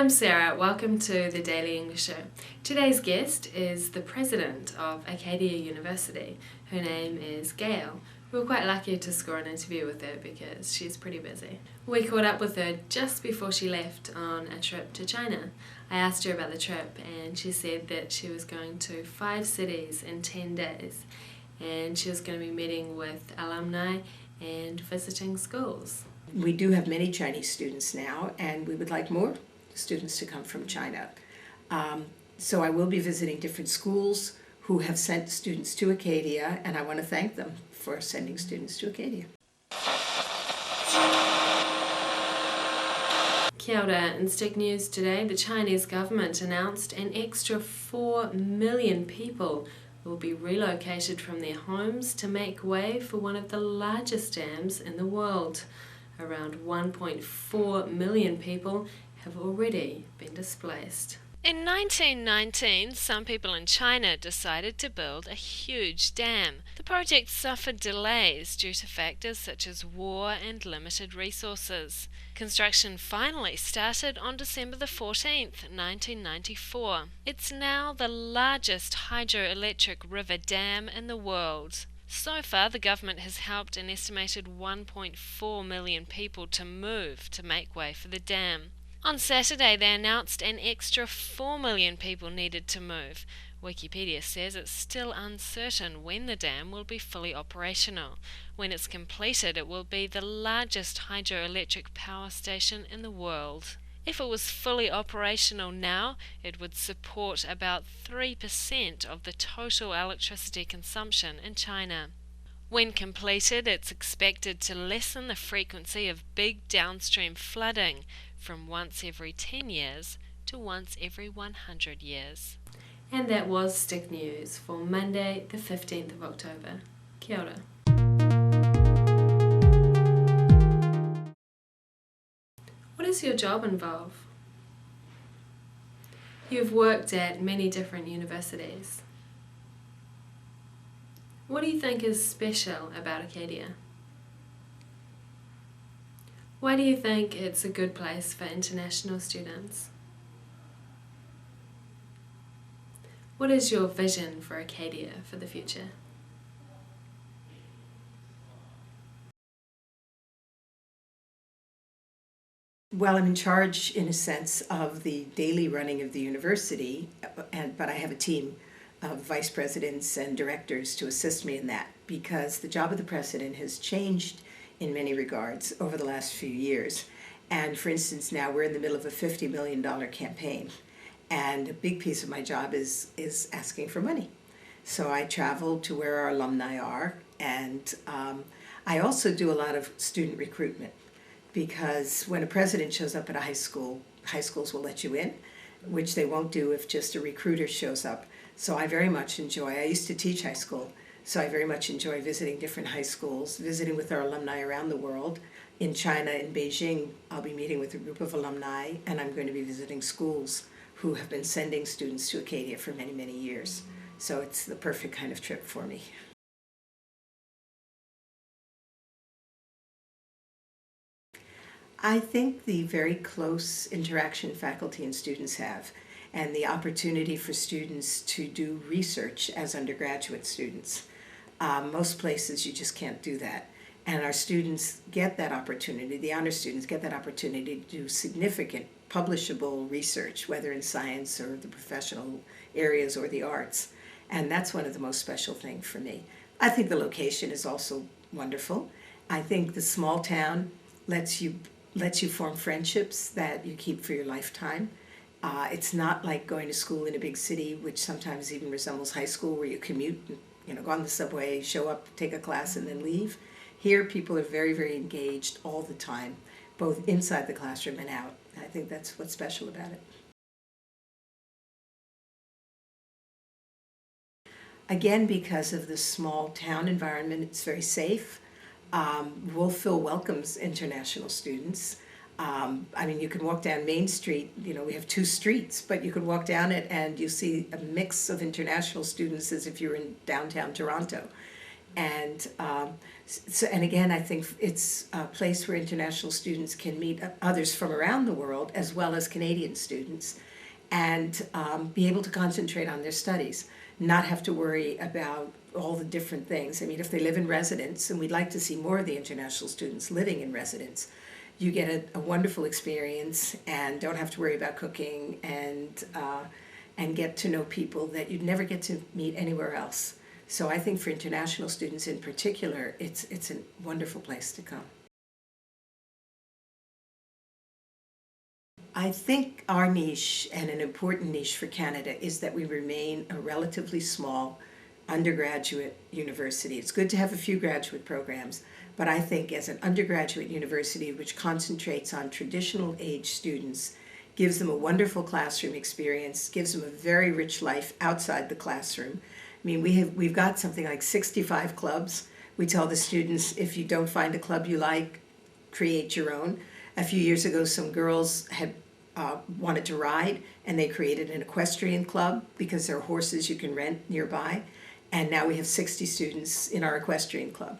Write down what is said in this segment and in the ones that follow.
I'm Sarah, welcome to the Daily English Show. Today's guest is the president of Acadia University. Her name is Gail. We were quite lucky to score an interview with her because she's pretty busy. We caught up with her just before she left on a trip to China. I asked her about the trip and she said that she was going to 5 cities in 10 days and she was going to be meeting with alumni and visiting schools. We do have many Chinese students now, and we would like more students to come from China. So I will be visiting different schools who have sent students to Acadia, and I want to thank them for sending students to Acadia. Kia ora. In Stick News today, the Chinese government announced an extra 4 million people will be relocated from their homes to make way for one of the largest dams in the world. Around 1.4 million people have already been displaced. In 1919, some people in China decided to build a huge dam. The project suffered delays due to factors such as war and limited resources. Construction finally started on December the 14th, 1994. It's now the largest hydroelectric river dam in the world. So far, the government has helped an estimated 1.4 million people to move to make way for the dam. On Saturday, they announced an extra 4 million people needed to move. Wikipedia says it's still uncertain when the dam will be fully operational. When it's completed, it will be the largest hydroelectric power station in the world. If it was fully operational now, it would support about 3% of the total electricity consumption in China. When completed, it's expected to lessen the frequency of big downstream flooding from once every 10 years to once every 100 years. And that was Stick News for Monday, the 15th of October. Kia ora. What does your job involve? You've worked at many different universities. What do you think is special about Acadia? Why do you think it's a good place for international students? What is your vision for Acadia for the future? Well, I'm in charge, in a sense, of the daily running of the university, but I have a team of vice presidents and directors to assist me in that, because the job of the president has changed in many regards over the last few years. And for instance, now we're in the middle of a $50 million campaign, and a big piece of my job is asking for money. So I travel to where our alumni are, and I also do a lot of student recruitment, because when a president shows up at a high school, high schools will let you in, which they won't do if just a recruiter shows up. So I very much enjoy, I used to teach high school, so I very much enjoy visiting different high schools, visiting with our alumni around the world. In China, in Beijing, I'll be meeting with a group of alumni, and I'm going to be visiting schools who have been sending students to Acadia for many, many years. So it's the perfect kind of trip for me. I think the very close interaction faculty and students have, and the opportunity for students to do research as undergraduate students. Most places you just can't do that. And our students get that opportunity, the honor students get that opportunity to do significant publishable research, whether in science or the professional areas or the arts. And that's one of the most special things for me. I think the location is also wonderful. I think the small town lets you form friendships that you keep for your lifetime. It's not like going to school in a big city, which sometimes even resembles high school, where you commute, go on the subway, show up, take a class, and then leave. Here, people are very, very engaged all the time, both inside the classroom and out. I think that's what's special about it. Again, because of the small town environment, it's very safe. Wolfville welcomes international students. You can walk down Main Street, we have 2 streets, but you can walk down it and you see a mix of international students as if you're in downtown Toronto. And and again, I think it's a place where international students can meet others from around the world as well as Canadian students, and be able to concentrate on their studies, not have to worry about all the different things. I mean, if they live in residence, and we'd like to see more of the international students living in residence, you get a wonderful experience and don't have to worry about cooking, and get to know people that you'd never get to meet anywhere else. So I think for international students in particular, it's a wonderful place to come. I think our niche, and an important niche for Canada, is that we remain a relatively small undergraduate university. It's good to have a few graduate programs, but I think as an undergraduate university which concentrates on traditional age students, gives them a wonderful classroom experience, gives them a very rich life outside the classroom. I mean, we've got something like 65 clubs. We tell the students, if you don't find a club you like, create your own. A few years ago, some girls had wanted to ride, and they created an equestrian club because there are horses you can rent nearby. And now we have 60 students in our equestrian club.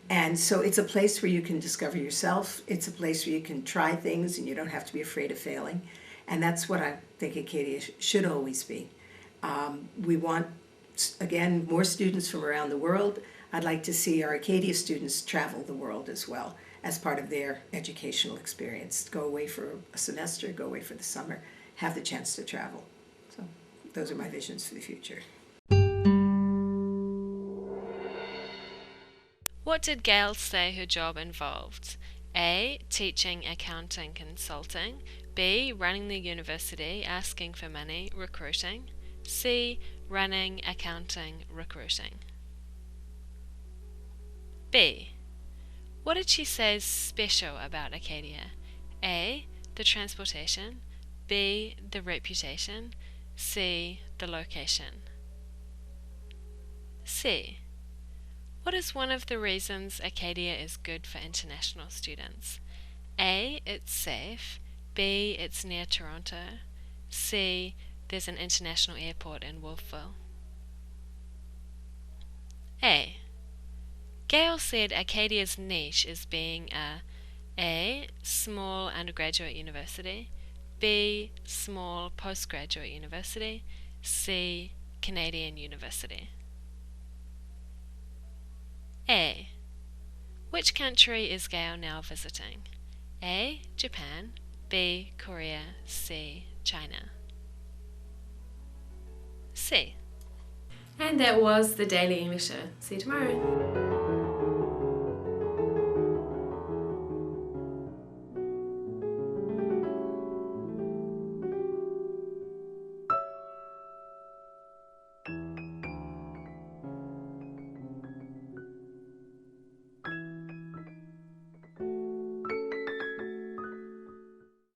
And so it's a place where you can discover yourself. It's a place where you can try things and you don't have to be afraid of failing. And that's what I think Acadia should always be. We want, again, more students from around the world. I'd like to see our Acadia students travel the world as well as part of their educational experience. Go away for a semester, go away for the summer, have the chance to travel. So those are my visions for the future. What did Gail say her job involved? A. Teaching, accounting, consulting. B. Running the university, asking for money, recruiting. C. Running, accounting, recruiting. B. What did she say is special about Acadia? A. The transportation. B. The reputation. C. The location. C. What is one of the reasons Acadia is good for international students? A. It's safe. B. It's near Toronto. C. There's an international airport in Wolfville. A. Gail said Acadia's niche is being A. Small undergraduate university. B. Small postgraduate university. C. Canadian university. A. Which country is Gail now visiting? A. Japan. B. Korea. C. China. C. And that was the Daily English Show. See you tomorrow.